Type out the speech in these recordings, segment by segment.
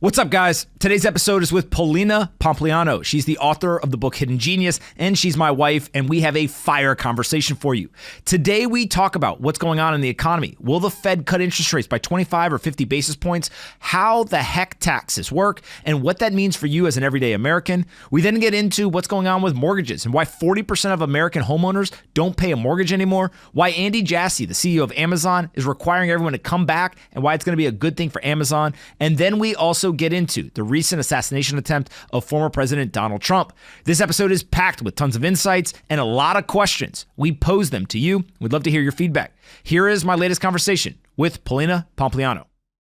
What's up, guys? Today's episode is with Polina Pompliano. She's the author of the book Hidden Genius, and she's my wife, and we have a fire conversation for you. Today, we talk about what's going on in the economy. Will the Fed cut interest rates by 25 or 50 basis points? How the heck taxes work, and what that means for you as an everyday American. We then get into what's going on with mortgages and why 40% of American homeowners don't pay a mortgage anymore, why Andy Jassy, the CEO of Amazon, is requiring everyone to come back, and why it's going to be a good thing for Amazon. And then we also get into the recent assassination attempt of former President Donald Trump. This episode is packed with tons of insights and a lot of questions. We pose them to you. We'd love to hear your feedback. Here is my latest conversation with Polina Pompliano.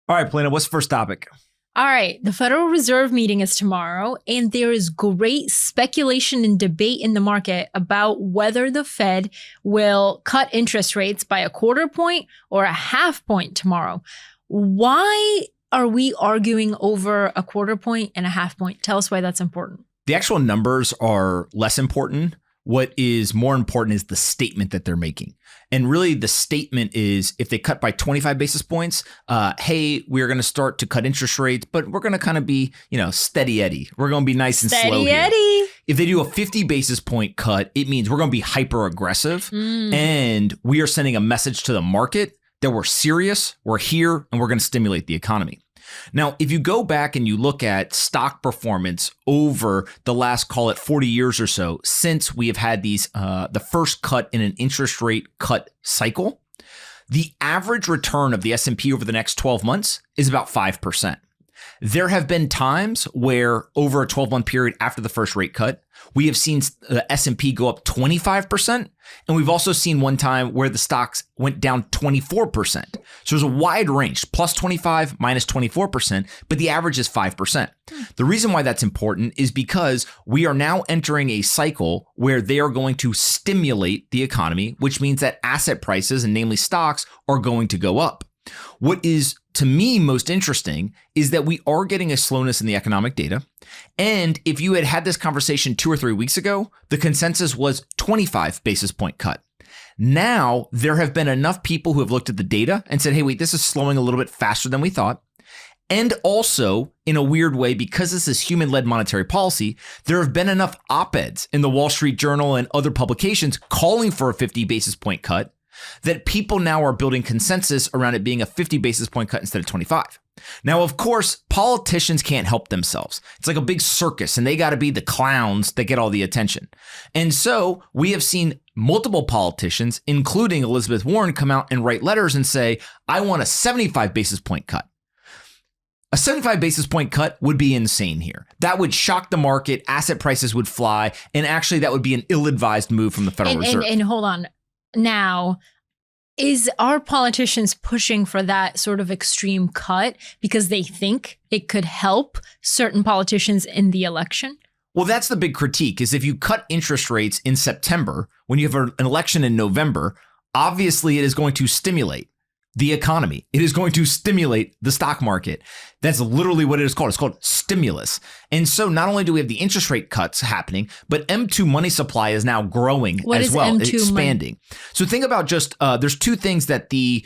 All right, Polina, what's the first topic? All right, the Federal Reserve meeting is tomorrow, and there is great speculation and debate in the market about whether the Fed will cut interest rates by a quarter point or a half point tomorrow. Why are we arguing over a quarter point and a half point? Tell us why that's important. The actual numbers are less important. What is more important is the statement that they're making. And really the statement is if they cut by 25 basis points, hey, we're going to start to cut interest rates, but we're going to kind of be, steady Eddie. We're going to be nice and slow here. Eddie. If they do a 50 basis point cut, it means we're going to be hyper aggressive. And we are sending a message to the market that we're serious, we're here, and we're going to stimulate the economy. Now, if you go back and you look at stock performance over the last, call it 40 years or so, since we have had these, the first cut in an interest rate cut cycle, the average return of the S&P over the next 12 months is about 5%. There have been times where over a 12-month period after the first rate cut, we have seen the S&P go up 25%. And we've also seen one time where the stocks went down 24%. So there's a wide range, plus 25, minus 24%, but the average is 5%. The reason why that's important is because we are now entering a cycle where they are going to stimulate the economy, which means that asset prices, and namely stocks, are going to go up. What is, to me, most interesting is that we are getting a slowness in the economic data. And if you had had this conversation 2 or 3 weeks ago, the consensus was 25 basis point cut. Now, there have been enough people who have looked at the data and said, hey, wait, this is slowing a little bit faster than we thought. And also, in a weird way, because this is human-led monetary policy, there have been enough op-eds in the Wall Street Journal and other publications calling for a 50 basis point cut that people now are building consensus around it being a 50 basis point cut instead of 25. Now, of course, politicians can't help themselves. It's like a big circus, and they got to be the clowns that get all the attention. And so we have seen multiple politicians, including Elizabeth Warren, come out and write letters and say, I want a 75 basis point cut. A 75 basis point cut would be insane here. That would shock the market, asset prices would fly, and actually that would be an ill-advised move from the Federal Reserve. And hold on. Now, are politicians pushing for that sort of extreme cut because they think it could help certain politicians in the election? Well, that's the big critique, is if you cut interest rates in September, when you have an election in November, obviously it is going to stimulate the economy. It is going to stimulate the stock market. That's literally what it is called. It's called stimulus. And so not only do we have the interest rate cuts happening, but M2 money supply is now growing as well, expanding. So think about just, there's two things that the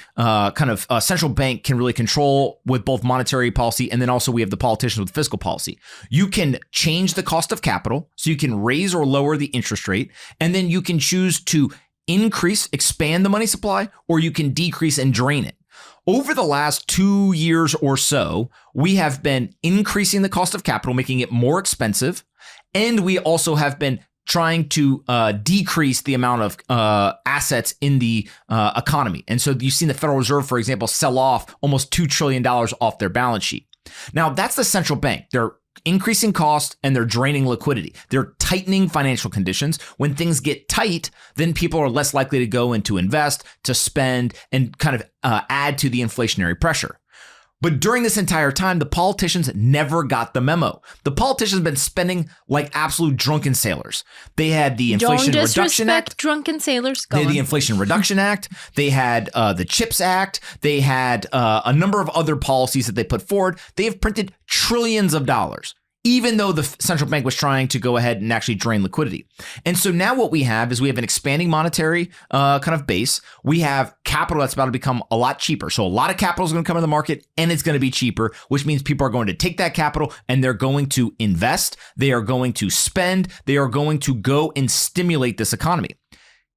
central bank can really control with both monetary policy, and then also we have the politicians with fiscal policy. You can change the cost of capital, so you can raise or lower the interest rate, and then you can choose to expand the money supply, or you can decrease and drain it. Over the last 2 years or so, we have been increasing the cost of capital, making it more expensive. And we also have been trying to decrease the amount of assets in the economy. And so you've seen the Federal Reserve, for example, sell off almost $2 trillion off their balance sheet. Now, that's the central bank. They're increasing cost and they're draining liquidity. They're tightening financial conditions. When things get tight, then people are less likely to go and to invest, to spend, and kind of add to the inflationary pressure. But during this entire time, the politicians never got the memo. The politicians have been spending like absolute drunken sailors. They had the Inflation Reduction Act. Drunken sailors. They had the Inflation Reduction Act. They had the CHIPS Act. They had a number of other policies that they put forward. They have printed trillions of dollars. even though the central bank was trying to go ahead and actually drain liquidity. And so now what we have is we have an expanding monetary kind of base. We have capital that's about to become a lot cheaper. So a lot of capital is going to come into the market and it's going to be cheaper, which means people are going to take that capital and they're going to invest. They are going to spend. They are going to go and stimulate this economy.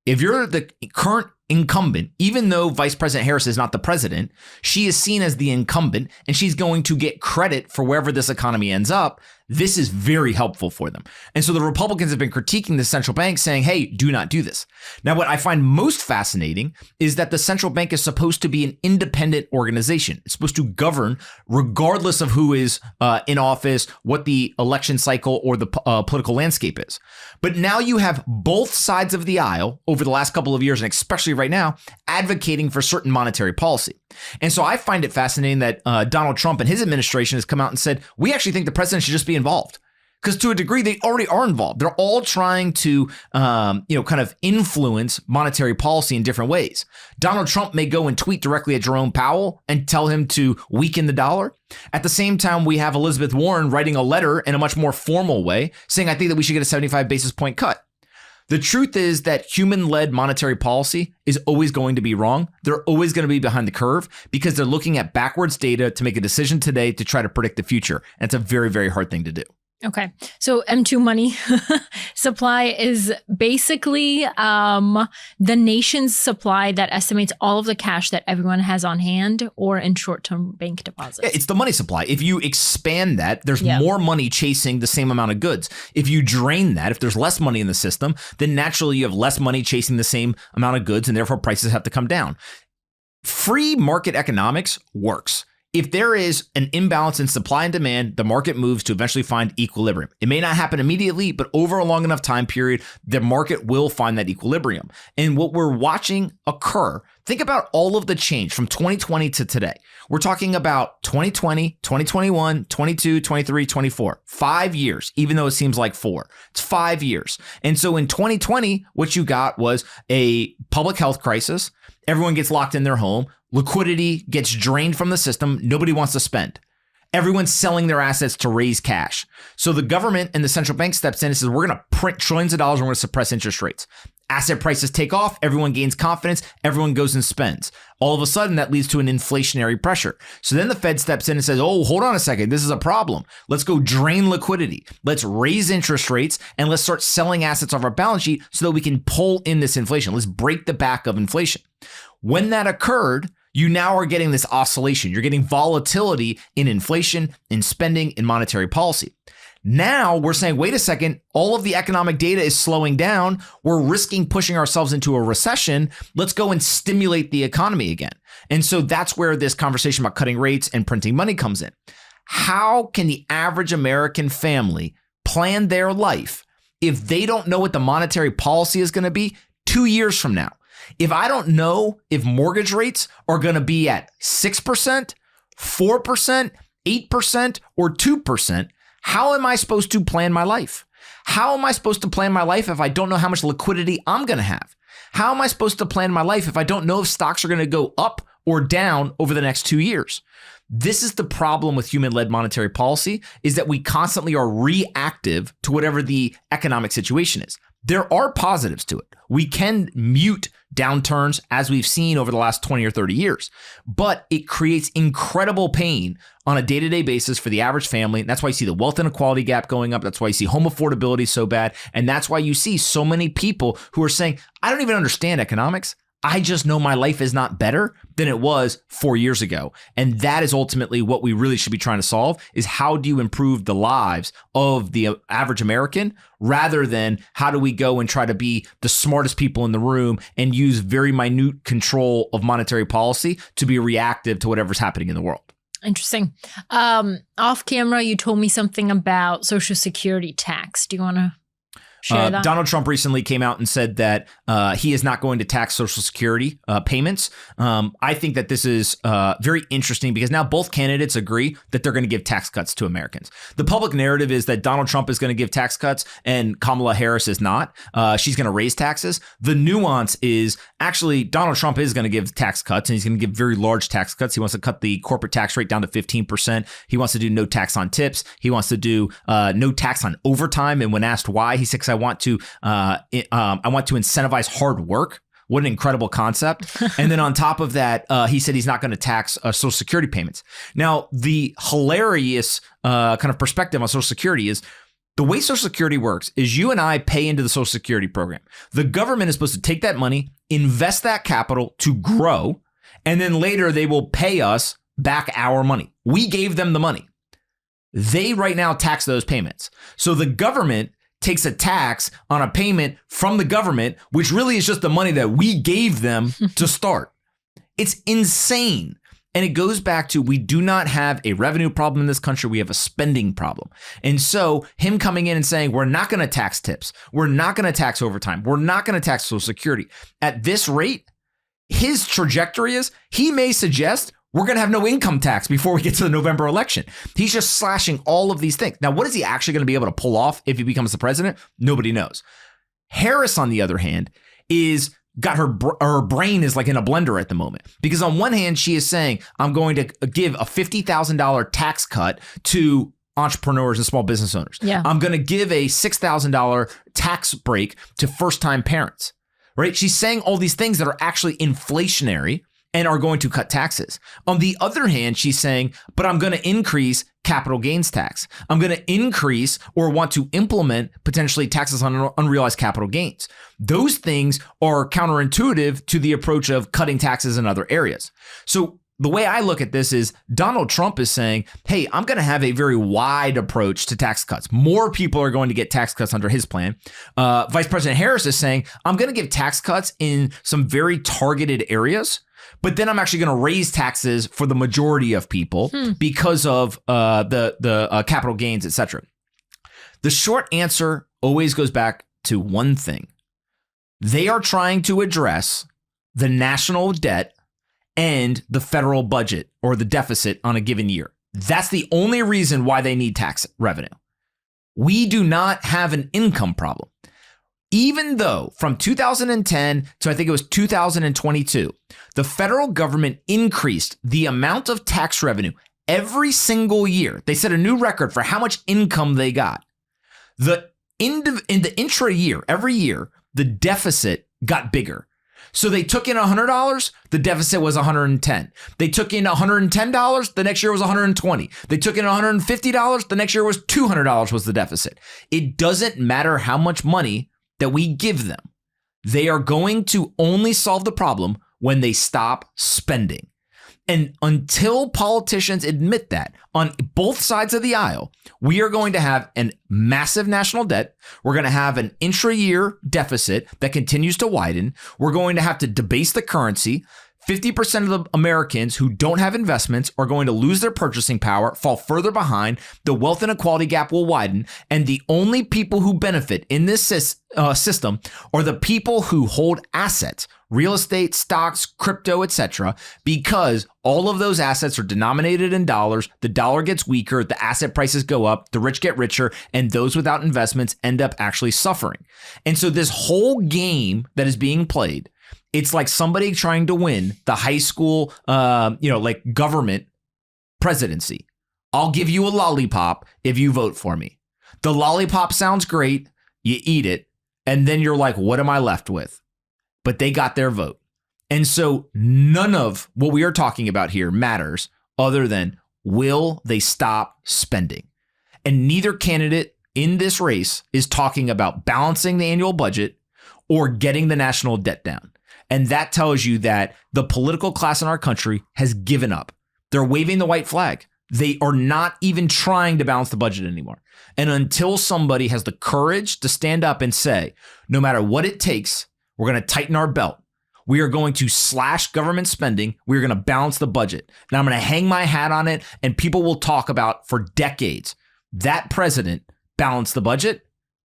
If you're the current incumbent, even though Vice President Harris is not the president, she is seen as the incumbent and she's going to get credit for wherever this economy ends up. This is very helpful for them. And so the Republicans have been critiquing the central bank saying, hey, do not do this. Now, what I find most fascinating is that the central bank is supposed to be an independent organization. It's supposed to govern regardless of who is in office, what the election cycle or the political landscape is. But now you have both sides of the aisle over the last couple of years, and especially right now, advocating for certain monetary policy. And so I find it fascinating that Donald Trump and his administration has come out and said, we actually think the president should just be involved. Because to a degree, they already are involved. They're all trying to, kind of influence monetary policy in different ways. Donald Trump may go and tweet directly at Jerome Powell and tell him to weaken the dollar. At the same time, we have Elizabeth Warren writing a letter in a much more formal way saying, I think that we should get a 75 basis point cut. The truth is that human-led monetary policy is always going to be wrong. They're always going to be behind the curve because they're looking at backwards data to make a decision today to try to predict the future. And it's a very, very hard thing to do. Okay. So M2 money supply is basically the nation's supply that estimates all of the cash that everyone has on hand or in short-term bank deposits. Yeah, it's the money supply. If you expand that, there's more money chasing the same amount of goods. If you drain that, if there's less money in the system, then naturally you have less money chasing the same amount of goods and therefore prices have to come down. Free market economics works. If there is an imbalance in supply and demand, the market moves to eventually find equilibrium. It may not happen immediately, but over a long enough time period, the market will find that equilibrium. And what we're watching occur, think about all of the change from 2020 to today. We're talking about 2020, 2021, 22, 23, 24, 5 years, even though it seems like 4. It's 5 years. And so in 2020, what you got was a public health crisis. Everyone gets locked in their home. Liquidity gets drained from the system. Nobody wants to spend. Everyone's selling their assets to raise cash. So the government and the central bank steps in and says, we're going to print trillions of dollars. And we're going to suppress interest rates. Asset prices take off. Everyone gains confidence. Everyone goes and spends. All of a sudden, that leads to an inflationary pressure. So then the Fed steps in and says, oh, hold on a second. This is a problem. Let's go drain liquidity. Let's raise interest rates and let's start selling assets off our balance sheet so that we can pull in this inflation. Let's break the back of inflation. When that occurred, you now are getting this oscillation. You're getting volatility in inflation, in spending, in monetary policy. Now we're saying, wait a second, all of the economic data is slowing down. We're risking pushing ourselves into a recession. Let's go and stimulate the economy again. And so that's where this conversation about cutting rates and printing money comes in. How can the average American family plan their life if they don't know what the monetary policy is going to be 2 years from now? If I don't know if mortgage rates are going to be at 6%, 4%, 8%, or 2%, how am I supposed to plan my life? How am I supposed to plan my life if I don't know how much liquidity I'm going to have? How am I supposed to plan my life if I don't know if stocks are going to go up or down over the next 2 years? This is the problem with human-led monetary policy, is that we constantly are reactive to whatever the economic situation is. There are positives to it. We can mute downturns as we've seen over the last 20 or 30 years, but it creates incredible pain on a day-to-day basis for the average family. And that's why you see the wealth inequality gap going up. That's why you see home affordability so bad. And that's why you see so many people who are saying, I don't even understand economics. I just know my life is not better than it was 4 years ago. And that is ultimately what we really should be trying to solve, is how do you improve the lives of the average American rather than how do we go and try to be the smartest people in the room and use very minute control of monetary policy to be reactive to whatever's happening in the world. Interesting. Off camera, you told me something about Social Security tax. Do you want to? share that? Donald Trump recently came out and said that he is not going to tax Social Security payments. I think that this is very interesting because now both candidates agree that they're going to give tax cuts to Americans. The public narrative is that Donald Trump is going to give tax cuts and Kamala Harris is not. She's going to raise taxes. The nuance is actually Donald Trump is going to give tax cuts and he's going to give very large tax cuts. He wants to cut the corporate tax rate down to 15%. He wants to do no tax on tips. He wants to do no tax on overtime. And when asked why, he said, I want to incentivize hard work. What an incredible concept. And then on top of that, he said he's not going to tax Social Security payments. Now, the hilarious kind of perspective on Social Security is the way Social Security works is you and I pay into the Social Security program. The government is supposed to take that money, invest that capital to grow, and then later they will pay us back our money. We gave them the money. They right now tax those payments. So the government takes a tax on a payment from the government, which really is just the money that we gave them to start. It's insane. And it goes back to we do not have a revenue problem in this country. We have a spending problem. And so him coming in and saying, we're not going to tax tips. We're not going to tax overtime. We're not going to tax Social Security. At this rate, his trajectory is he may suggest we're going to have no income tax before we get to the November election. He's just slashing all of these things. Now, what is he actually going to be able to pull off if he becomes the president? Nobody knows. Harris, on the other hand, is got her brain is like in a blender at the moment, because on one hand, she is saying, I'm going to give a $50,000 tax cut to entrepreneurs and small business owners. Yeah. I'm going to give a $6,000 tax break to first-time parents, right? She's saying all these things that are actually inflationary and are going to cut taxes. On the other hand, she's saying, but I'm going to increase capital gains tax. I'm going to increase or want to implement potentially taxes on unrealized capital gains. Those things are counterintuitive to the approach of cutting taxes in other areas. So the way I look at this is Donald Trump is saying, hey, I'm going to have a very wide approach to tax cuts. More people are going to get tax cuts under his plan. Vice President Harris is saying, I'm going to give tax cuts in some very targeted areas. But then I'm actually going to raise taxes for the majority of people because of the capital gains, et cetera. The short answer always goes back to one thing. They are trying to address the national debt and the federal budget or the deficit on a given year. That's the only reason why they need tax revenue. We do not have an income problem. Even though from 2010 to I think it was 2022, the federal government increased the amount of tax revenue every single year. They set a new record for how much income they got. In the intra year, every year, the deficit got bigger. So they took in $100, the deficit was $110. They took in $110, the next year was $120. They took in $150, the next year was $200 was the deficit. It doesn't matter how much money that we give them. They are going to only solve the problem when they stop spending. And until politicians admit that on both sides of the aisle, we are going to have a massive national debt. We're going to have an intra-year deficit that continues to widen. We're going to have to debase the currency. 50% of the Americans who don't have investments are going to lose their purchasing power, fall further behind. The wealth inequality gap will widen. And the only people who benefit in this system are the people who hold assets, real estate, stocks, crypto, etc., because all of those assets are denominated in dollars. The dollar gets weaker, the asset prices go up, the rich get richer, and those without investments end up actually suffering. And so this whole game that is being played, it's like somebody trying to win the high school, like government presidency. I'll give you a lollipop if you vote for me. The lollipop sounds great. You eat it. And then you're like, what am I left with? But they got their vote. And so none of what we are talking about here matters other than will they stop spending? And neither candidate in this race is talking about balancing the annual budget or getting the national debt down. And that tells you that the political class in our country has given up. They're waving the white flag. They are not even trying to balance the budget anymore. And until somebody has the courage to stand up and say, no matter what it takes, we're going to tighten our belt. We are going to slash government spending. We're going to balance the budget. Now I'm going to hang my hat on it, and people will talk about for decades that president balanced the budget.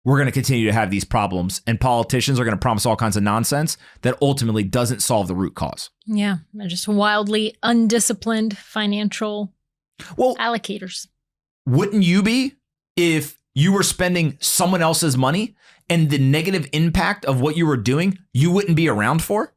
we're going to continue to have these problems, and politicians are going to promise all kinds of nonsense that ultimately doesn't solve the root cause. Yeah, they're just wildly undisciplined financial allocators. Wouldn't you be if you were spending someone else's money and the negative impact of what you were doing, you wouldn't be around for?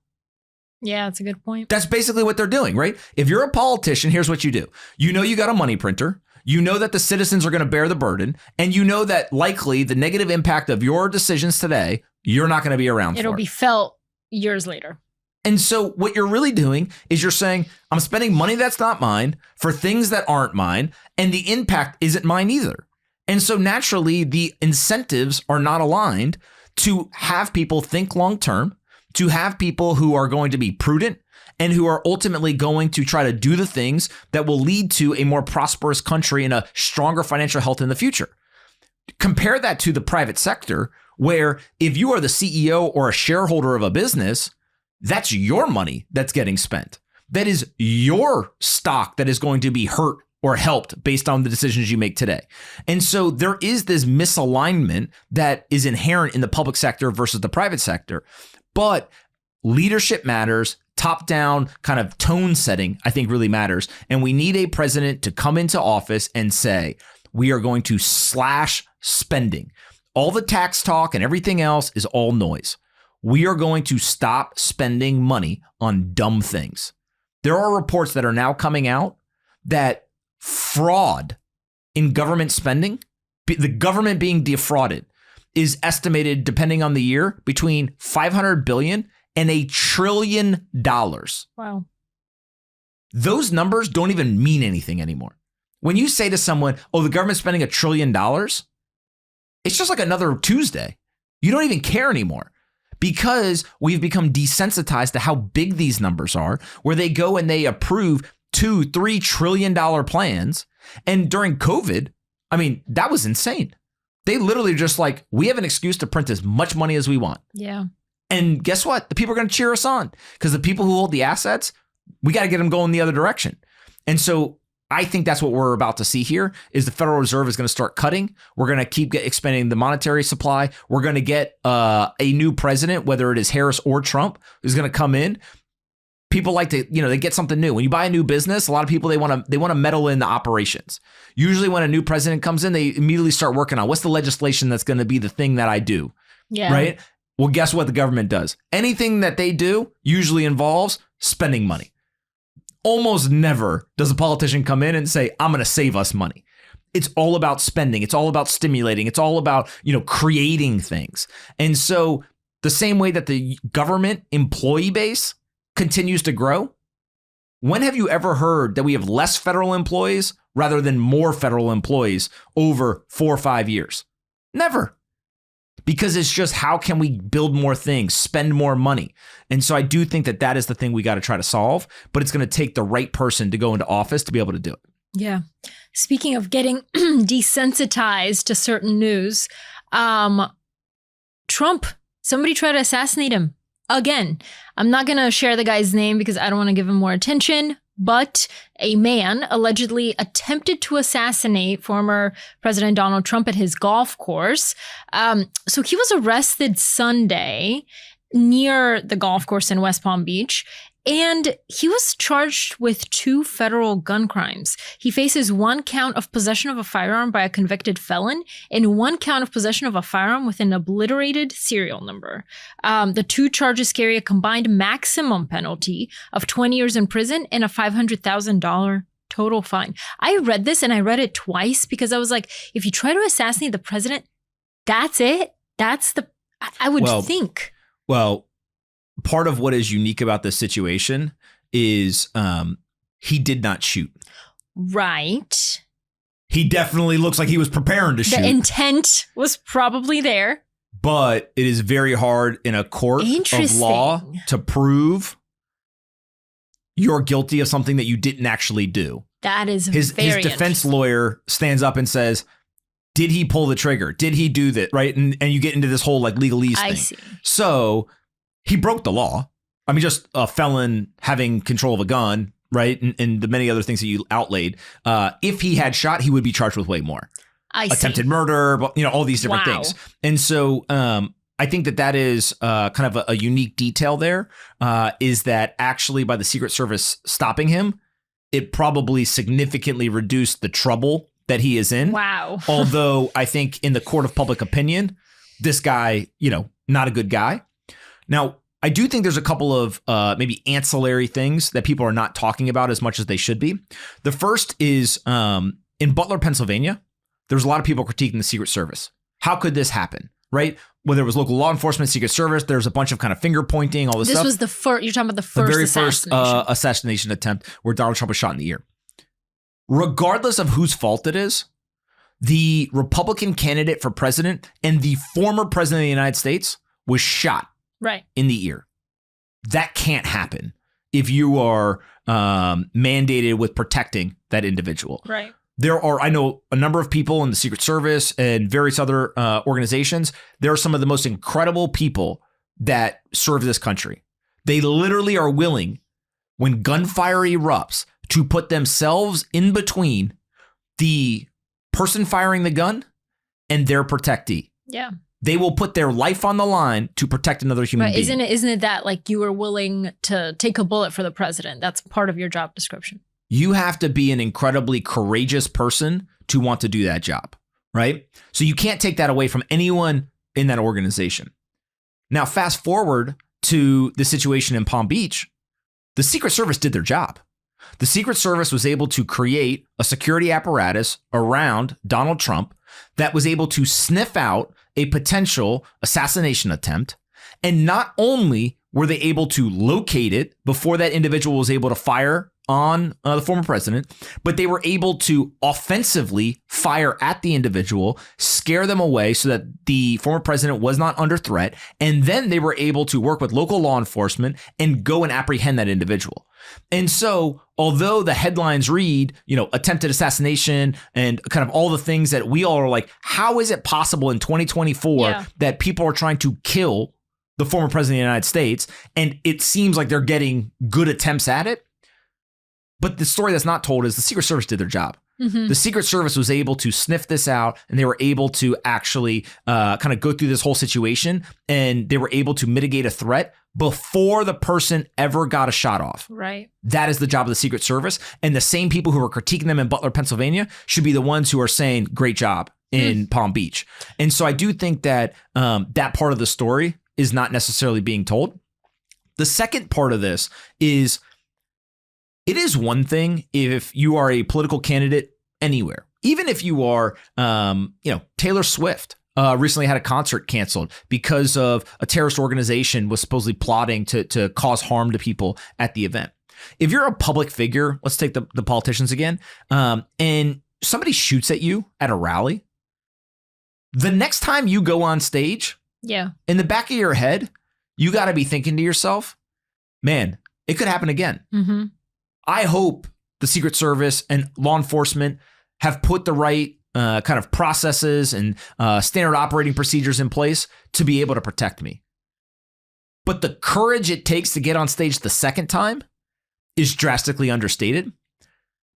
Yeah, that's a good point. That's basically what they're doing, right? If you're a politician, here's what you do. You know you got a money printer. You know that the citizens are going to bear the burden. And you know that likely the negative impact of your decisions today, you're not going to be around for. It'll be felt years later. And so what you're really doing is you're saying, I'm spending money that's not mine for things that aren't mine, and the impact isn't mine either. And so naturally, the incentives are not aligned to have people think long term, to have people who are going to be prudent and who are ultimately going to try to do the things that will lead to a more prosperous country and a stronger financial health in the future. Compare that to the private sector, where if you are the CEO or a shareholder of a business, that's your money that's getting spent. That is your stock that is going to be hurt or helped based on the decisions you make today. And so there is this misalignment that is inherent in the public sector versus the private sector. But leadership matters, top-down kind of tone setting, I think really matters. And we need a president to come into office and say, we are going to slash spending. All the tax talk and everything else is all noise. We are going to stop spending money on dumb things. There are reports that are now coming out that fraud in government spending, the government being defrauded, is estimated, depending on the year, between 500 billion and $1 trillion. Wow. Those numbers don't even mean anything anymore. When you say to someone, oh, the government's spending $1 trillion, it's just like another Tuesday. You don't even care anymore because we've become desensitized to how big these numbers are, where they go and they approve $2-3 trillion plans. And during COVID, I mean, that was insane. They literally just like, we have an excuse to print as much money as we want. Yeah. And guess what? The people are going to cheer us on because the people who hold the assets, we got to get them going the other direction. And so I think that's what we're about to see here is the Federal Reserve is going to start cutting. We're going to keep expanding the monetary supply. We're going to get a new president, whether it is Harris or Trump, who's going to come in. People like to, they get something new. When you buy a new business, a lot of people, they want to meddle in the operations. Usually when a new president comes in, they immediately start working on what's the legislation that's going to be the thing that I do. Yeah. Right. Well, guess what the government does? Anything that they do usually involves spending money. Almost never does a politician come in and say, I'm going to save us money. It's all about spending. It's all about stimulating. It's all about, creating things. And so the same way that the government employee base continues to grow, when have you ever heard that we have less federal employees rather than more federal employees over 4 or 5 years? Never. Because it's just, how can we build more things, spend more money? And so I do think that that is the thing we got to try to solve, but it's going to take the right person to go into office to be able to do it. Yeah. Speaking of getting desensitized to certain news, Trump, somebody tried to assassinate him again. I'm not going to share the guy's name because I don't want to give him more attention, but a man allegedly attempted to assassinate former President Donald Trump at his golf course. So he was arrested Sunday near the golf course in West Palm Beach, and he was charged with 2 federal gun crimes. He faces 1 count of possession of a firearm by a convicted felon and 1 count of possession of a firearm with an obliterated serial number. The 2 charges carry a combined maximum penalty of 20 years in prison and a $500,000 total fine. I read this and I read it twice because I was like, if you try to assassinate the president, that's it. I would think. Well, part of what is unique about this situation is he did not shoot. Right. He definitely looks like he was preparing to shoot. The intent was probably there. But it is very hard in a court of law to prove you're guilty of something that you didn't actually do. That is his defense lawyer stands up and says, did he pull the trigger? Did he do that? Right. And you get into this whole like legalese thing. I see. So he broke the law. I mean, just a felon having control of a gun, right? And the many other things that you outlaid. If he had shot, he would be charged with way more. I see. attempted murder, but all these different Wow. things. And so I think that is kind of a unique detail there, is that actually by the Secret Service stopping him, it probably significantly reduced the trouble that he is in. Wow. Although I think in the court of public opinion, this guy, not a good guy. Now, I do think there's a couple of maybe ancillary things that people are not talking about as much as they should be. The first is in Butler, Pennsylvania, there's a lot of people critiquing the Secret Service. How could this happen, right? Whether it was local law enforcement, Secret Service, there's a bunch of kind of finger pointing, all this stuff. This was the first, you're talking about the very first first assassination attempt where Donald Trump was shot in the ear. Regardless of whose fault it is, the Republican candidate for president and the former president of the United States was shot right in the ear. That can't happen if you are mandated with protecting that individual. Right. I know a number of people in the Secret Service and various other organizations. There are some of the most incredible people that serve this country. They literally are willing, when gunfire erupts, to put themselves in between the person firing the gun and their protectee. Yeah. They will put their life on the line to protect another human being. Isn't it that like you were willing to take a bullet for the president? That's part of your job description. You have to be an incredibly courageous person to want to do that job, right? So you can't take that away from anyone in that organization. Now, fast forward to the situation in Palm Beach, the Secret Service did their job. The Secret Service was able to create a security apparatus around Donald Trump that was able to sniff out a potential assassination attempt. And not only were they able to locate it before that individual was able to fire on the former president, but they were able to offensively fire at the individual, scare them away so that the former president was not under threat. And then they were able to work with local law enforcement and go and apprehend that individual. And so, although the headlines read, attempted assassination and kind of all the things that we all are like, how is it possible in 2024 that people are trying to kill the former president of the United States? And it seems like they're getting good attempts at it. But the story that's not told is the Secret Service did their job. Mm-hmm. The Secret Service was able to sniff this out, and they were able to actually kind of go through this whole situation, and they were able to mitigate a threat before the person ever got a shot off. Right. That is the job of the Secret Service. And the same people who are critiquing them in Butler, Pennsylvania should be the ones who are saying, great job in Palm Beach. And so I do think that that part of the story is not necessarily being told. The second part of this is, it is one thing if you are a political candidate anywhere, even if you are, Taylor Swift recently had a concert canceled because of a terrorist organization was supposedly plotting to cause harm to people at the event. If you're a public figure, let's take the politicians again, and somebody shoots at you at a rally, the next time you go on stage, in the back of your head, you got to be thinking to yourself, man, it could happen again. Mm-hmm. I hope the Secret Service and law enforcement have put the right kind of processes and standard operating procedures in place to be able to protect me. But the courage it takes to get on stage the second time is drastically understated.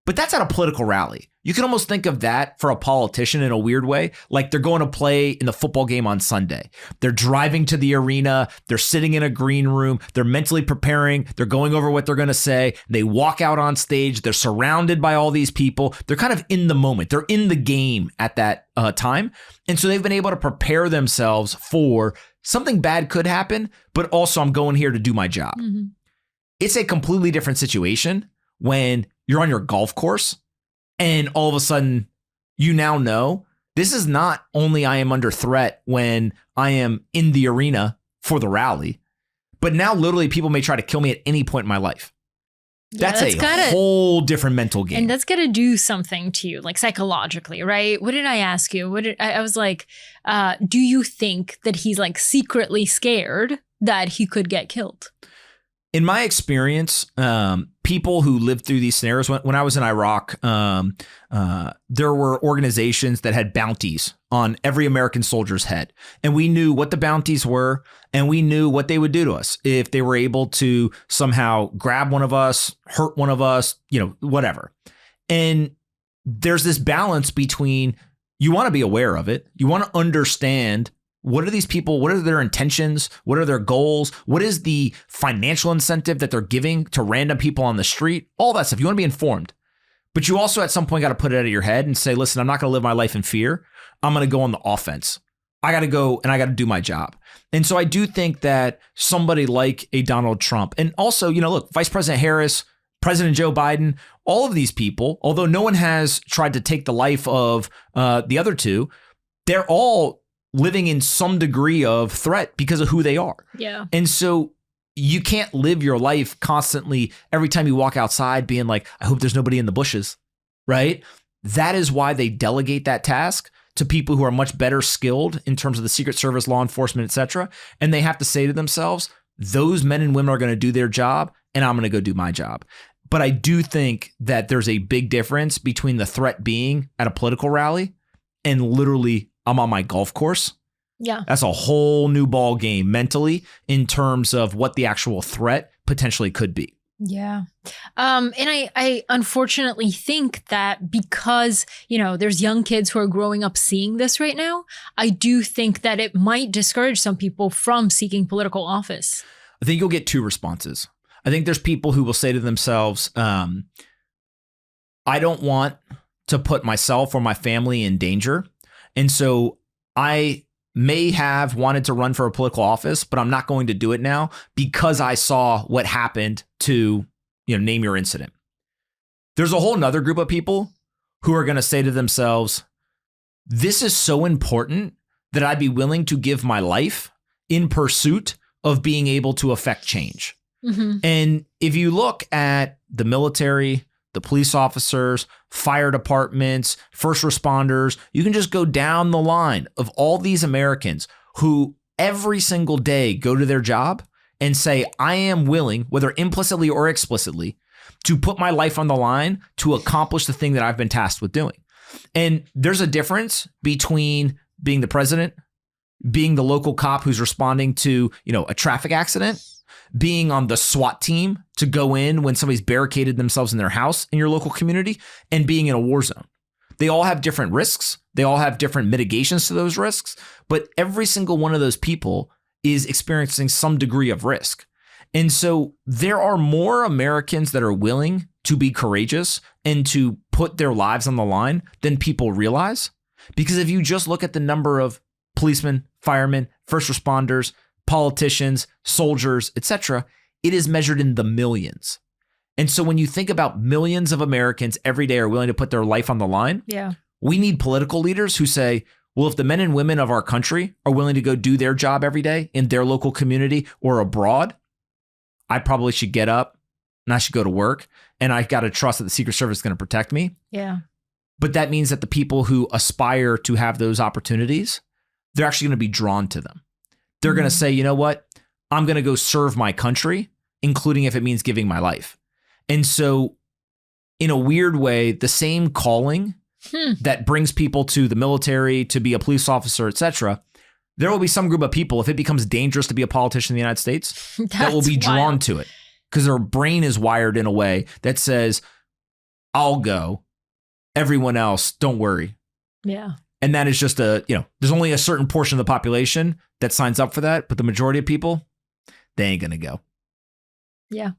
But that's at a political rally. You can almost think of that for a politician in a weird way. Like they're going to play in the football game on Sunday. They're driving to the arena. They're sitting in a green room. They're mentally preparing. They're going over what they're going to say. They walk out on stage. They're surrounded by all these people. They're kind of in the moment. They're in the game at that time. And so they've been able to prepare themselves for something bad could happen, but also I'm going here to do my job. Mm-hmm. It's a completely different situation when you're on your golf course and all of a sudden you now know this is not only I am under threat when I am in the arena for the rally, but now literally people may try to kill me at any point in my life. That's a whole different mental game. And that's got to do something to you, like psychologically, right? What did I ask you? I was like, do you think that he's like secretly scared that he could get killed? In my experience, people who lived through these scenarios, when I was in Iraq, there were organizations that had bounties on every American soldier's head. And we knew what the bounties were, and we knew what they would do to us if they were able to somehow grab one of us, hurt one of us, whatever. And there's this balance between you want to be aware of it. You want to understand, what are these people? What are their intentions? What are their goals? What is the financial incentive that they're giving to random people on the street? All that stuff. You want to be informed. But you also at some point got to put it out of your head and say, listen, I'm not going to live my life in fear. I'm going to go on the offense. I got to go and I got to do my job. And so I do think that somebody like a Donald Trump, and also, look, Vice President Harris, President Joe Biden, all of these people, although no one has tried to take the life of the other two, they're all living in some degree of threat because of who they are. Yeah. And so you can't live your life constantly every time you walk outside being like, I hope there's nobody in the bushes, right? That is why they delegate that task to people who are much better skilled in terms of the Secret Service, law enforcement, et cetera. And they have to say to themselves, those men and women are going to do their job and I'm going to go do my job. But I do think that there's a big difference between the threat being at a political rally and literally I'm on my golf course. Yeah. That's a whole new ball game mentally in terms of what the actual threat potentially could be. Yeah. And I unfortunately think that because, there's young kids who are growing up seeing this right now, I do think that it might discourage some people from seeking political office. I think you'll get two responses. I think there's people who will say to themselves, I don't want to put myself or my family in danger. And so I may have wanted to run for a political office, but I'm not going to do it now because I saw what happened to, name your incident. There's a whole nother group of people who are going to say to themselves, this is so important that I'd be willing to give my life in pursuit of being able to affect change. Mm-hmm. And if you look at the military, the police officers, fire departments, first responders, you can just go down the line of all these Americans who every single day go to their job and say, I am willing, whether implicitly or explicitly, to put my life on the line to accomplish the thing that I've been tasked with doing. And there's a difference between being the president, being the local cop who's responding to, a traffic accident, being on the SWAT team to go in when somebody's barricaded themselves in their house in your local community, and being in a war zone. They all have different risks. They all have different mitigations to those risks, but every single one of those people is experiencing some degree of risk. And so there are more Americans that are willing to be courageous and to put their lives on the line than people realize. Because if you just look at the number of policemen, firemen, first responders, politicians, soldiers, etc., it is measured in the millions. And so when you think about millions of Americans every day are willing to put their life on the line, we need political leaders who say, well, if the men and women of our country are willing to go do their job every day in their local community or abroad, I probably should get up and I should go to work, and I got to trust that the Secret Service is going to protect me. Yeah. But that means that the people who aspire to have those opportunities, they're actually going to be drawn to them. They're going to say, you know what? I'm going to go serve my country, including if it means giving my life. And so in a weird way, the same calling that brings people to the military, to be a police officer, et cetera, there will be some group of people, if it becomes dangerous to be a politician in the United States, that will be drawn to it because their brain is wired in a way that says, I'll go. Everyone else, don't worry. Yeah. And that is just there's only a certain portion of the population that signs up for that, but the majority of people, they ain't going to go. Yeah.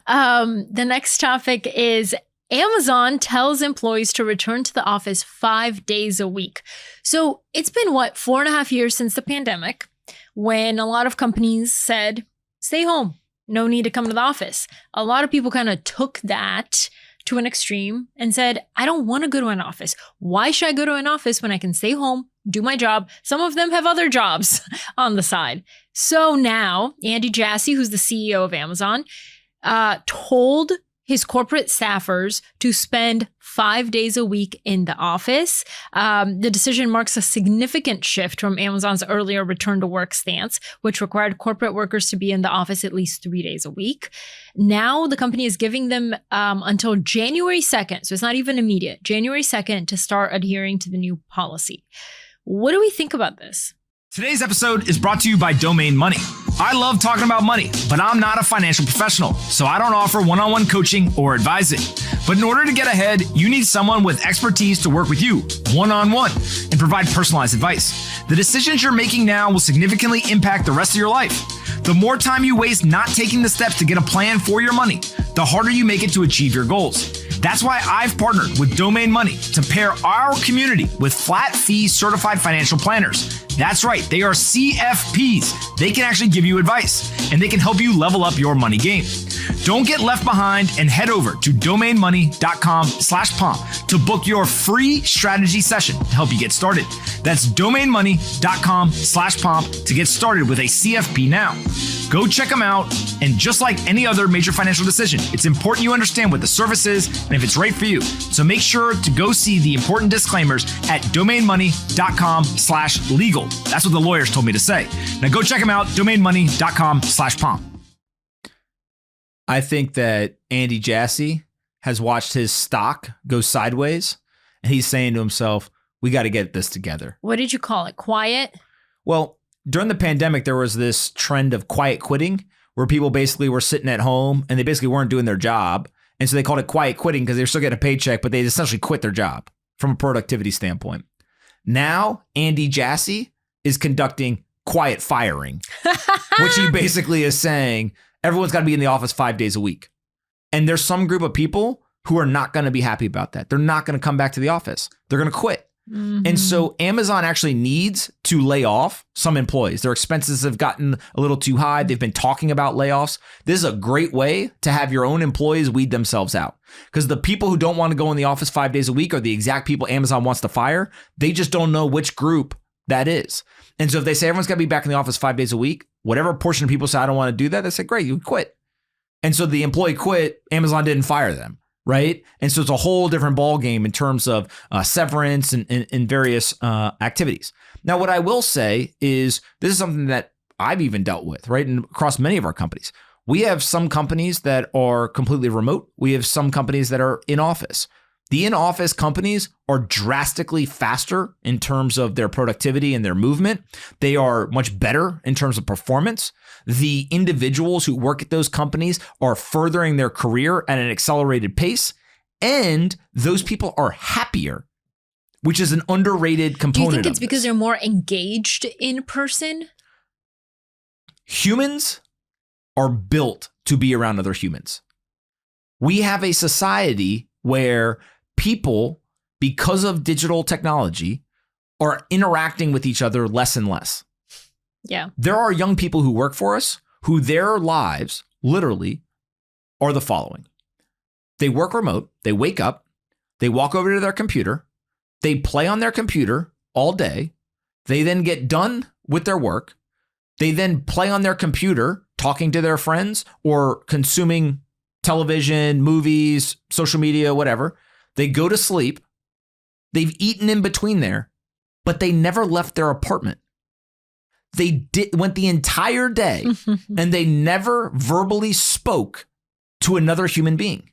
The next topic is Amazon tells employees to return to the office 5 days a week. So it's been 4.5 years since the pandemic when a lot of companies said, stay home, no need to come to the office. A lot of people kind of took that to an extreme and said, I don't want to go to an office. Why should I go to an office when I can stay home, do my job? Some of them have other jobs on the side. So now Andy Jassy, who's the CEO of Amazon, told his corporate staffers to spend 5 days a week in the office. The decision marks a significant shift from Amazon's earlier return to work stance, which required corporate workers to be in the office at least 3 days a week. Now the company is giving them until January 2nd, so it's not even immediate, January 2nd to start adhering to the new policy. What do we think about this? Today's episode is brought to you by Domain Money. I love talking about money, but I'm not a financial professional, so I don't offer one-on-one coaching or advising. But in order to get ahead, you need someone with expertise to work with you one-on-one and provide personalized advice. The decisions you're making now will significantly impact the rest of your life. The more time you waste not taking the steps to get a plan for your money, the harder you make it to achieve your goals. That's why I've partnered with Domain Money to pair our community with flat fee certified financial planners. That's right, they are CFPs. They can actually give you advice and they can help you level up your money game. Don't get left behind and head over to domainmoney.com/pomp to book your free strategy session to help you get started. That's domainmoney.com/pomp to get started with a CFP now. Go check them out. And just like any other major financial decision, it's important you understand what the service is and if it's right for you. So make sure to go see the important disclaimers at domainmoney.com/legal. That's what the lawyers told me to say. Now go check them out, domainmoney.com/pomp. I think that Andy Jassy has watched his stock go sideways and he's saying to himself, we got to get this together. What did you call it? Quiet? Well, during the pandemic, there was this trend of quiet quitting where people basically were sitting at home and they basically weren't doing their job. And so they called it quiet quitting because they were still getting a paycheck, but they essentially quit their job from a productivity standpoint. Now, Andy Jassy is conducting quiet firing, which he basically is saying everyone's got to be in the office 5 days a week. And there's some group of people who are not going to be happy about that. They're not going to come back to the office. They're going to quit. Mm-hmm. And so Amazon actually needs to lay off some employees. Their expenses have gotten a little too high. They've been talking about layoffs. This is a great way to have your own employees weed themselves out, because the people who don't want to go in the office 5 days a week are the exact people Amazon wants to fire. They just don't know which group that is. And so if they say everyone's got to be back in the office 5 days a week, whatever portion of people say, I don't want to do that, they say, great, you quit. And so the employee quit, Amazon didn't fire them. Right. And so it's a whole different ballgame in terms of severance and various activities. Now, what I will say is this is something that I've even dealt with, right? And across many of our companies, we have some companies that are completely remote. We have some companies that are in office. The in-office companies are drastically faster in terms of their productivity and their movement. They are much better in terms of performance. The individuals who work at those companies are furthering their career at an accelerated pace, and those people are happier, which is an underrated component. Do you think it's because they're more engaged in person? Humans are built to be around other humans. We have a society where people, because of digital technology, are interacting with each other less and less. Yeah. There are young people who work for us who their lives literally are the following. They work remote, they wake up, they walk over to their computer, they play on their computer all day, they then get done with their work, they then play on their computer talking to their friends or consuming television, movies, social media, whatever. They go to sleep, they've eaten in between there, but they never left their apartment. They went the entire day and they never verbally spoke to another human being.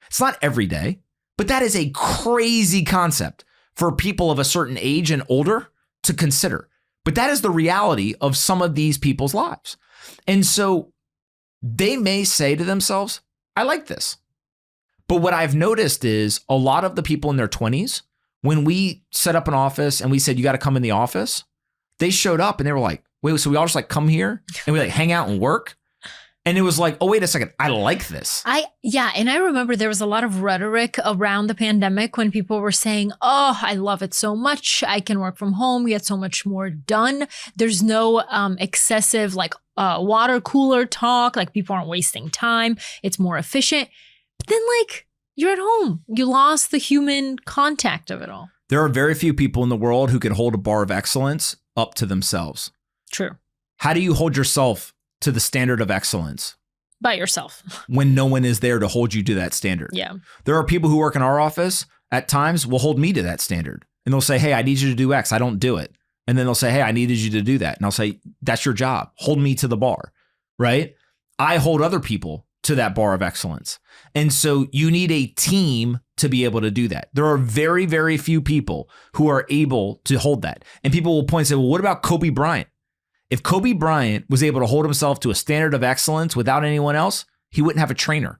It's not every day, but that is a crazy concept for people of a certain age and older to consider. But that is the reality of some of these people's lives. And so they may say to themselves, I like this. But what I've noticed is a lot of the people in their 20s, when we set up an office and we said, you got to come in the office, they showed up and they were like, wait, so we all just like come here and we like hang out and work? And it was like, oh, wait a second, I like this. And I remember there was a lot of rhetoric around the pandemic when people were saying, oh, I love it so much. I can work from home, get so much more done. There's no excessive like water cooler talk, like people aren't wasting time. It's more efficient. But then like you're at home, you lost the human contact of it all. There are very few people in the world who can hold a bar of excellence up to themselves. True. How do you hold yourself to the standard of excellence? By yourself. When no one is there to hold you to that standard. Yeah. There are people who work in our office at times will hold me to that standard. And they'll say, hey, I need you to do X. I don't do it. And then they'll say, hey, I needed you to do that. And I'll say, that's your job. Hold me to the bar, right? I hold other people to that bar of excellence. And so you need a team to be able to do that. There are very, very few people who are able to hold that. And people will point and say, well, what about Kobe Bryant? If Kobe Bryant was able to hold himself to a standard of excellence without anyone else, he wouldn't have a trainer.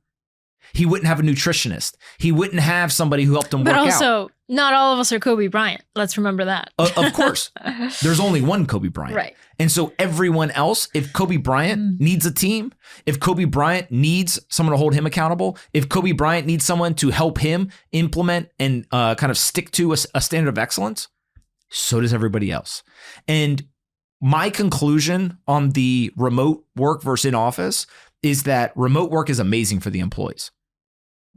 He wouldn't have a nutritionist. He wouldn't have somebody who helped him work out. But also, not all of us are Kobe Bryant. Let's remember that. Of course. There's only one Kobe Bryant. Right. And so everyone else, if Kobe Bryant needs a team, if Kobe Bryant needs someone to hold him accountable, if Kobe Bryant needs someone to help him implement and kind of stick to a standard of excellence, so does everybody else. And my conclusion on the remote work versus in office is that remote work is amazing for the employees.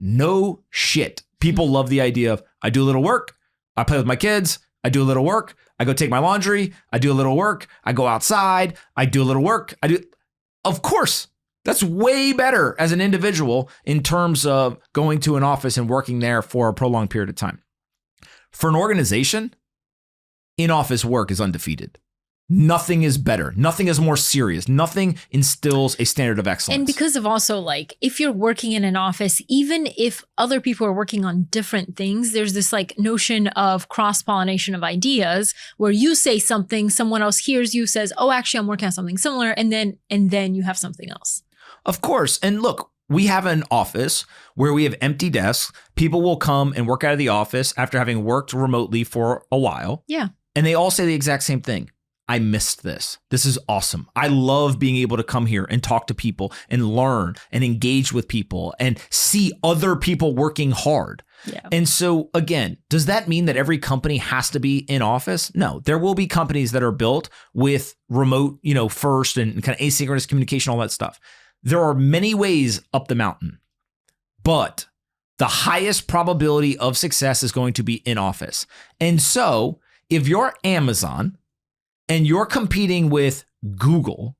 No shit. People love the idea of I do a little work, I play with my kids, I do a little work, I go take my laundry, I do a little work, I go outside, I do a little work. Of course, that's way better as an individual in terms of going to an office and working there for a prolonged period of time. For an organization, in-office work is undefeated. Nothing is better. Nothing is more serious. Nothing instills a standard of excellence. And because of also like, if you're working in an office, even if other people are working on different things, there's this like notion of cross-pollination of ideas where you say something, someone else hears you, says, oh, actually, I'm working on something similar. And then you have something else. Of course. And look, we have an office where we have empty desks. People will come and work out of the office after having worked remotely for a while. Yeah. And they all say the exact same thing. I missed this. This is awesome. I love being able to come here and talk to people and learn and engage with people and see other people working hard. Yeah. And so again, does that mean that every company has to be in office? No, there will be companies that are built with remote, first and kind of asynchronous communication, all that stuff. There are many ways up the mountain, but the highest probability of success is going to be in office. And so if you're Amazon and you're competing with Google,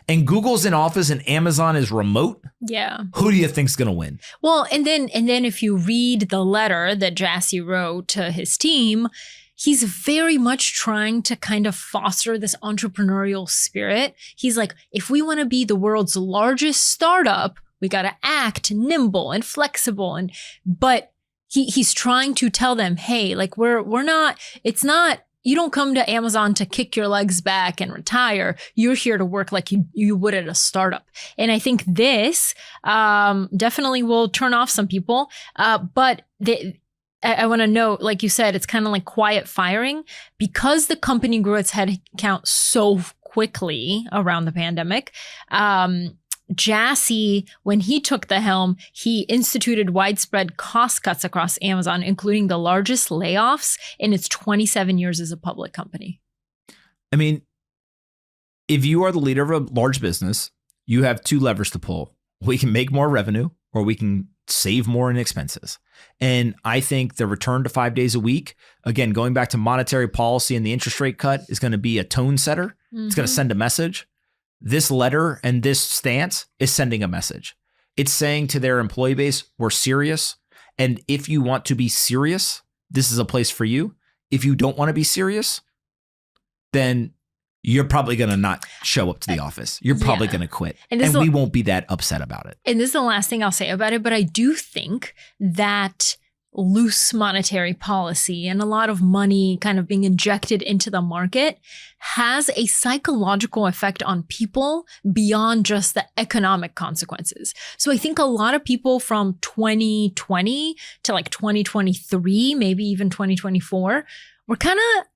and Google's in office and Amazon is remote, yeah, who do you think's going to win? Well, and then if you read the letter that Jassy wrote to his team, he's very much trying to kind of foster this entrepreneurial spirit. He's like, if we want to be the world's largest startup, we got to act nimble and flexible. But he's trying to tell them, hey, like we're not, it's not, you don't come to Amazon to kick your legs back and retire. You're here to work like you would at a startup. And I think this definitely will turn off some people. But I want to note, like you said, it's kind of like quiet firing because the company grew its headcount so quickly around the pandemic. Jassy, when he took the helm, he instituted widespread cost cuts across Amazon, including the largest layoffs in its 27 years as a public company. I mean, if you are the leader of a large business, you have two levers to pull. We can make more revenue or we can save more in expenses. And I think the return to 5 days a week, again, going back to monetary policy and the interest rate cut, is going to be a tone setter. Mm-hmm. It's going to send a message. This letter and this stance is sending a message. It's saying to their employee base, we're serious. And if you want to be serious, this is a place for you. If you don't want to be serious, then you're probably going to not show up to the office. You're probably going to quit. And we won't be that upset about it. And this is the last thing I'll say about it. But I do think that loose monetary policy and a lot of money kind of being injected into the market has a psychological effect on people beyond just the economic consequences. So I think a lot of people from 2020 to like 2023, maybe even 2024, were kind of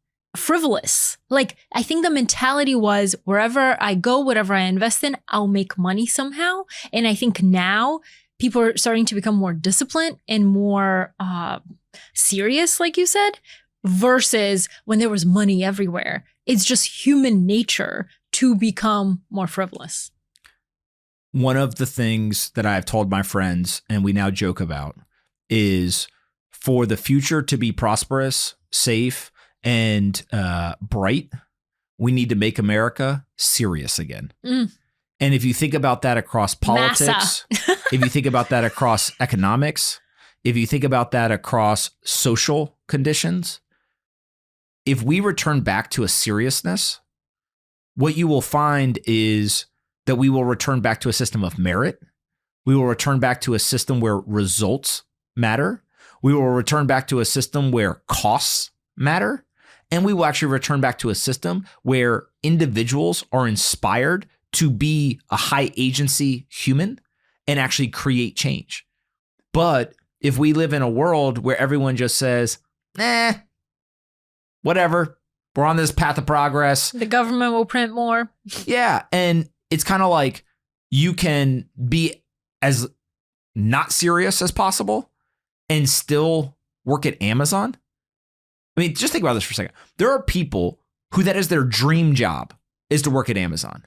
frivolous. Like, I think the mentality was wherever I go, whatever I invest in, I'll make money somehow. And I think now people are starting to become more disciplined and more serious, like you said, versus when there was money everywhere. It's just human nature to become more frivolous. One of the things that I've told my friends, and we now joke about, is for the future to be prosperous, safe, and bright, we need to make America serious again. Mm. And if you think about that across politics, if you think about that across economics, if you think about that across social conditions, if we return back to a seriousness, what you will find is that we will return back to a system of merit. We will return back to a system where results matter. We will return back to a system where costs matter. And we will actually return back to a system where individuals are inspired to be a high agency human and actually create change. But if we live in a world where everyone just says, whatever, we're on this path of progress. The government will print more. Yeah. And it's kind of like you can be as not serious as possible and still work at Amazon. I mean, just think about this for a second. There are people who that is their dream job is to work at Amazon.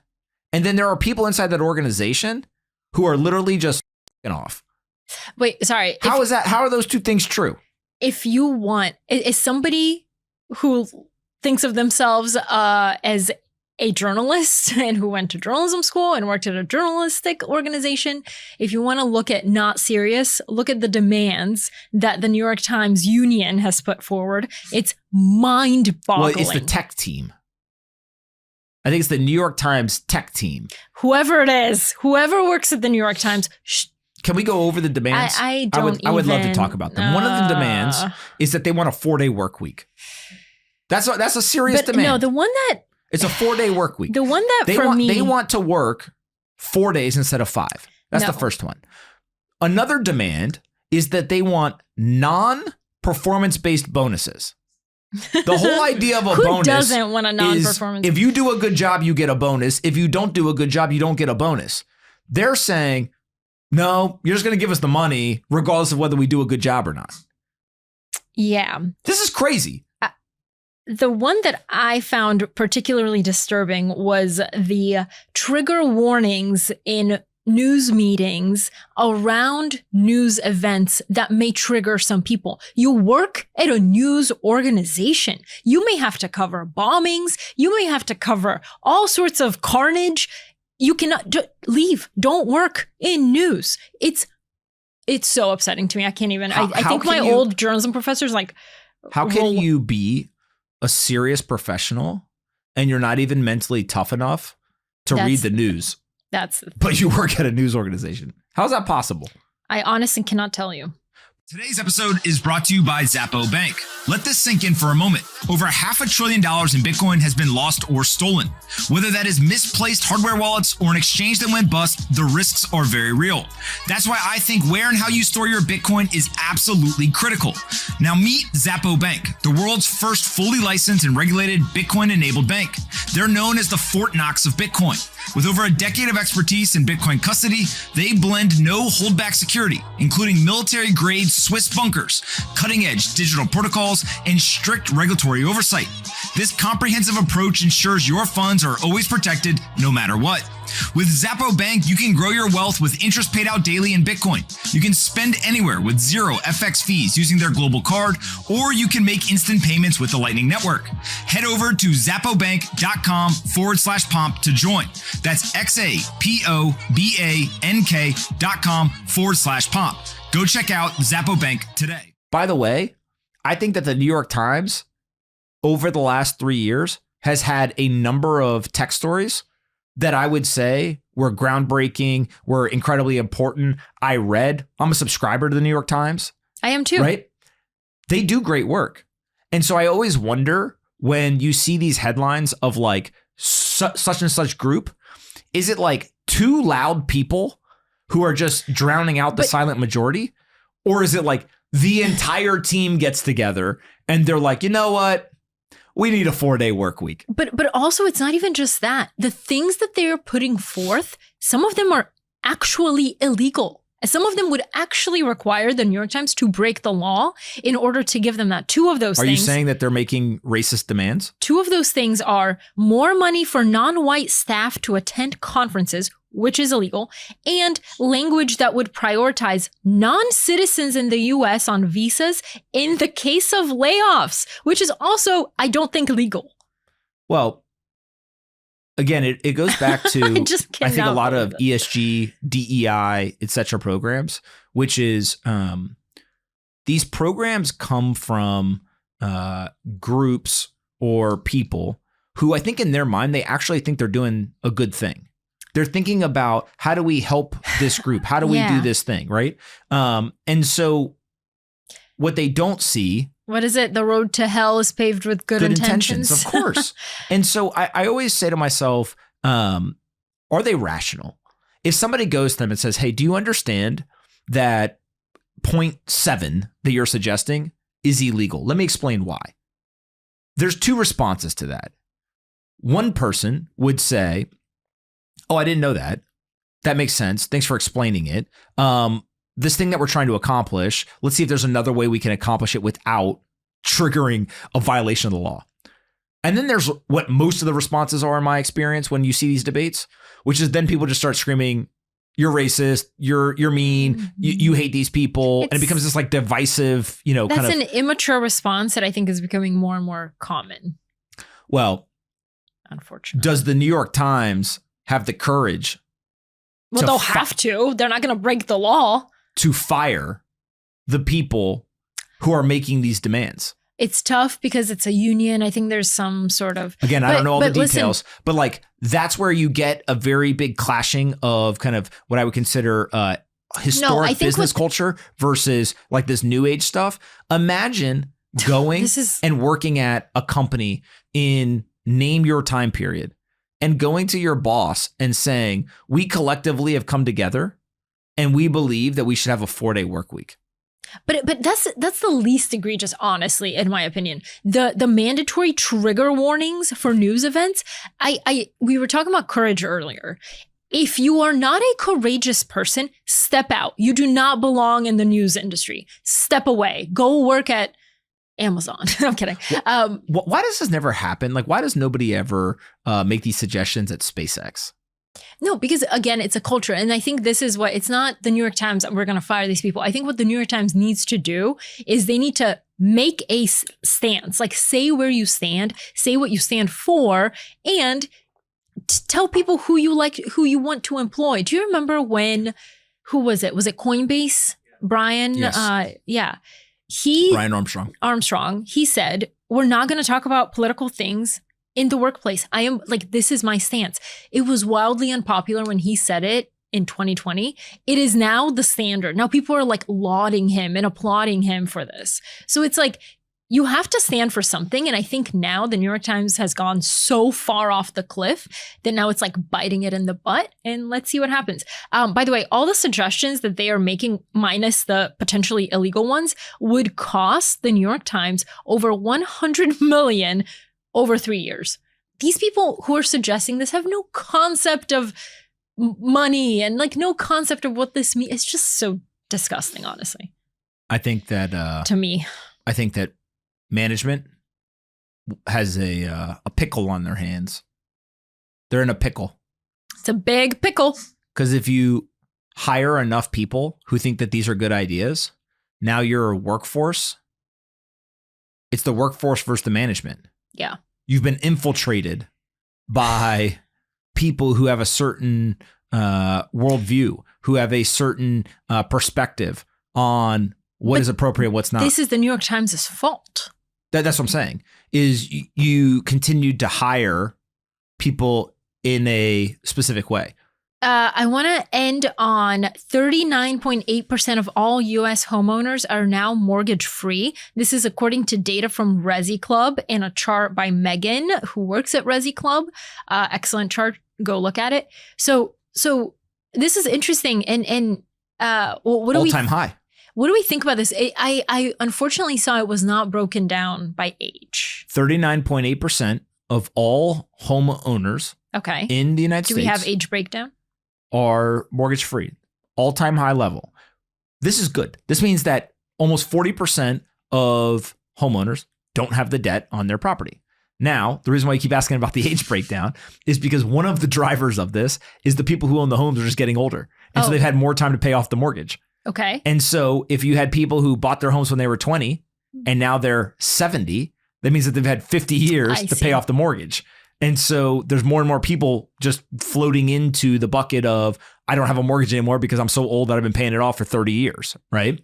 And then there are people inside that organization who are literally just off. Wait, sorry. How is that? How are those two things true? If you want, is somebody who thinks of themselves as a journalist and who went to journalism school and worked at a journalistic organization, if you want to look at not serious, look at the demands that the New York Times union has put forward. It's mind-boggling. Well, it's the tech team. I think it's the New York Times tech team. Whoever it is, whoever works at the New York Times. Can we go over the demands? I would love to talk about them. One of the demands is that they want a 4-day work week. That's a serious demand. No, the one that it's a 4-day work week. The one that they want to work 4 days instead of 5. That's the first one. Another demand is that they want non-performance-based bonuses. The whole idea of a bonus Who doesn't want a non-performance? If you do a good job, you get a bonus. If you don't do a good job, you don't get a bonus. They're saying, no, you're just going to give us the money regardless of whether we do a good job or not. Yeah. This is crazy. The one that I found particularly disturbing was the trigger warnings in news meetings around news events that may trigger some people. You work at a news organization. You may have to cover bombings. You may have to cover all sorts of carnage. You cannot leave. Don't work in news. It's so upsetting to me. I can't even. I think my old journalism professors like. How can you be a serious professional and you're not even mentally tough enough to read the news? But you work at a news organization. How is that possible? I honestly cannot tell you. Today's episode is brought to you by Zappo Bank. Let this sink in for a moment. Over $500 billion in Bitcoin has been lost or stolen. Whether that is misplaced hardware wallets or an exchange that went bust, the risks are very real. That's why I think where and how you store your Bitcoin is absolutely critical. Now meet Zappo Bank, the world's first fully licensed and regulated Bitcoin-enabled bank. They're known as the Fort Knox of Bitcoin. With over a decade of expertise in Bitcoin custody, they blend no holdback security, including military-grade Swiss bunkers, cutting-edge digital protocols, and strict regulatory oversight. This comprehensive approach ensures your funds are always protected no matter what. With Zappo Bank, you can grow your wealth with interest paid out daily in Bitcoin. You can spend anywhere with zero FX fees using their global card, or you can make instant payments with the Lightning Network. Head over to zappobank.com/pomp to join. That's XAPOBANK.com/pomp. Go check out Zappo Bank today. By the way, I think that the New York Times over the last 3 years has had a number of tech stories that I would say were groundbreaking, were incredibly important. I'm a subscriber to the New York Times. I am too. Right? They do great work. And so I always wonder when you see these headlines of like such and such group, is it like two loud people who are just drowning out the silent majority? Or is it like the entire team gets together and they're like, you know what? We need a 4-day work week. But also, it's not even just that. The things that they're putting forth, some of them are actually illegal. Some of them would actually require the New York Times to break the law in order to give them that. Two of those things. Are you saying that they're making racist demands? Two of those things are more money for non-white staff to attend conferences, which is illegal, and language that would prioritize non-citizens in the US on visas in the case of layoffs, which is also, I don't think, legal. Well, again, it goes back to, I think a lot of ESG, DEI, et cetera programs, which is these programs come from groups or people who I think in their mind, they actually think they're doing a good thing. They're thinking about how do we help this group? How do we do this thing, right? And so what they don't see. What is it? The road to hell is paved with good intentions. Of course. And so I always say to myself, are they rational? If somebody goes to them and says, hey, do you understand that 0.7 that you're suggesting is illegal? Let me explain why. There's two responses to that. One person would say, oh, I didn't know that. That makes sense. Thanks for explaining it. This thing that we're trying to accomplish, let's see if there's another way we can accomplish it without triggering a violation of the law. And then there's what most of the responses are in my experience when you see these debates, which is then people just start screaming, you're racist, you're mean, you hate these people. And it becomes this like divisive, that's an immature response that I think is becoming more and more common. Well, unfortunately. Does the New York Times have the courage? Well, they'll have to. They're not going to break the law. To fire the people who are making these demands. It's tough because it's a union. I think there's some sort of... Again, I don't know all the details, but like that's where you get a very big clashing of kind of what I would consider historic business culture versus like this new age stuff. Imagine going and working at a company in name your time period and going to your boss and saying, we collectively have come together and we believe that we should have a 4-day work week. But that's the least egregious, honestly, in my opinion. The mandatory trigger warnings for news events. We were talking about courage earlier. If you are not a courageous person, step out. You do not belong in the news industry. Step away. Go work at Amazon. I'm kidding. Why does this never happen? Like, why does nobody ever make these suggestions at SpaceX? No, because again, it's a culture. And I think this is what, it's not the New York Times, we're going to fire these people. I think what the New York Times needs to do is they need to make a stance, like say where you stand, say what you stand for, and tell people who you like, who you want to employ. Do you remember who was it? Was it Coinbase? Brian? Yes. Brian Armstrong. He said, we're not going to talk about political things in the workplace. I am like, this is my stance. It was wildly unpopular when he said it in 2020. It is now the standard. Now people are like lauding him and applauding him for this. So it's like, you have to stand for something. And I think now the New York Times has gone so far off the cliff that now it's like biting it in the butt. And let's see what happens. By the way, all the suggestions that they are making, minus the potentially illegal ones, would cost the New York Times over $100 million over 3 years. These people who are suggesting this have no concept of money and like no concept of what this means. It's just so disgusting, honestly. I think that to me, I think that management has a pickle on their hands. They're in a pickle. It's a big pickle. Because if you hire enough people who think that these are good ideas, now you're a workforce. It's the workforce versus the management. Yeah. You've been infiltrated by people who have a certain worldview, who have a certain perspective on what is appropriate, what's not. This is the New York Times' fault. That's what I'm saying, is you continued to hire people in a specific way. I want to end on 39.8% of all U.S. homeowners are now mortgage free. This is according to data from Resi Club and a chart by Megan, who works at Resi Club. Excellent chart. Go look at it. So this is interesting. And what do all-time high. What do we think about this? I unfortunately saw it was not broken down by age. 39.8% of all homeowners in the United States. Do we have age breakdown? Are mortgage free, all-time high level. This is good. This means that almost 40% of homeowners don't have the debt on their property. Now, the reason why you keep asking about the age breakdown is because one of the drivers of this is the people who own the homes are just getting older. And so they've had more time to pay off the mortgage. Okay. And so if you had people who bought their homes when they were 20 and now they're 70, that means that they've had 50 years to pay off the mortgage. And so there's more and more people just floating into the bucket of, I don't have a mortgage anymore because I'm so old that I've been paying it off for 30 years, right?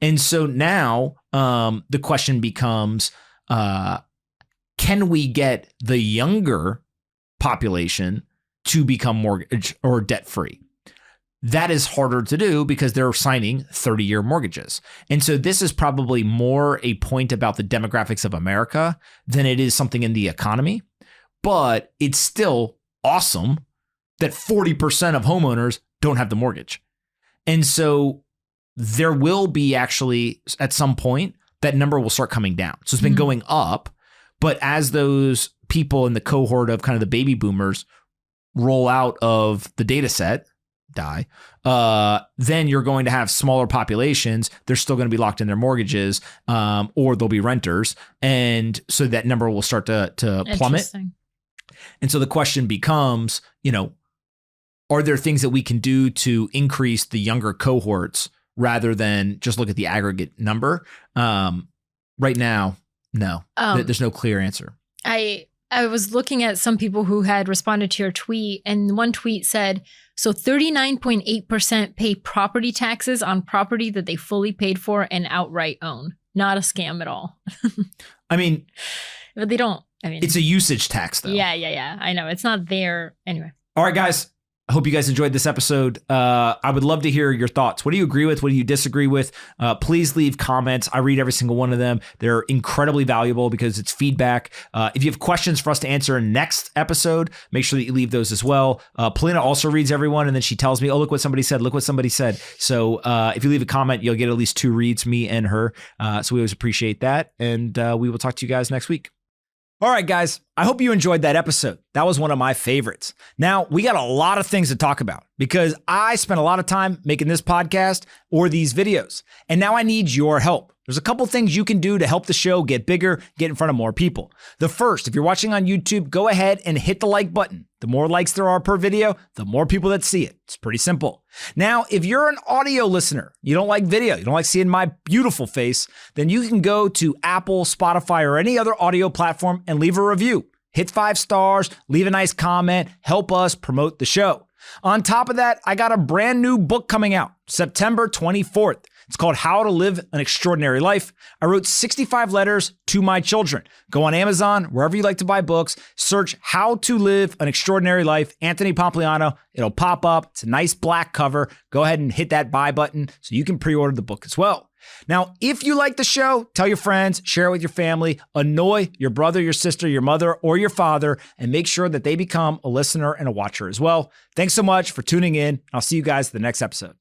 And so now the question becomes, can we get the younger population to become mortgage or debt free? that is harder to do because they're signing 30-year mortgages. And so this is probably more a point about the demographics of America than it is something in the economy. But it's still awesome that 40% of homeowners don't have the mortgage. And so there will be actually at some point that number will start coming down. So it's been going up, but as those people in the cohort of kind of the baby boomers roll out of the data set, then you're going to have smaller populations. They're still going to be locked in their mortgages, or they'll be renters. And so that number will start to plummet. And so the question becomes, are there things that we can do to increase the younger cohorts rather than just look at the aggregate number? Right now, no. There's no clear answer. I was looking at some people who had responded to your tweet, and one tweet said, so 39.8% pay property taxes on property that they fully paid for and outright own. Not a scam at all. I mean, but they don't. It's a usage tax, though. Yeah. I know. It's not there. Anyway. All right, guys. I hope you guys enjoyed this episode. I would love to hear your thoughts. What do you agree with? What do you disagree with? Please leave comments. I read every single one of them. They're incredibly valuable because it's feedback. If you have questions for us to answer in next episode, make sure that you leave those as well. Polina also reads everyone, and then she tells me, oh, look what somebody said. Look what somebody said. So if you leave a comment, you'll get at least 2 reads, me and her. So we always appreciate that. And we will talk to you guys next week. All right, guys, I hope you enjoyed that episode. That was one of my favorites. Now, we got a lot of things to talk about because I spent a lot of time making this podcast or these videos, and now I need your help. There's a couple things you can do to help the show get bigger, get in front of more people. The first, if you're watching on YouTube, go ahead and hit the like button. The more likes there are per video, the more people that see it. It's pretty simple. Now, if you're an audio listener, you don't like video, you don't like seeing my beautiful face, then you can go to Apple, Spotify, or any other audio platform and leave a review. Hit 5 stars, leave a nice comment, help us promote the show. On top of that, I got a brand new book coming out September 24th. It's called How to Live an Extraordinary Life. I wrote 65 letters to my children. Go on Amazon, wherever you like to buy books, search How to Live an Extraordinary Life, Anthony Pompliano. It'll pop up. It's a nice black cover. Go ahead and hit that buy button so you can pre-order the book as well. Now, if you like the show, tell your friends, share it with your family, annoy your brother, your sister, your mother, or your father, and make sure that they become a listener and a watcher as well. Thanks so much for tuning in. I'll see you guys in the next episode.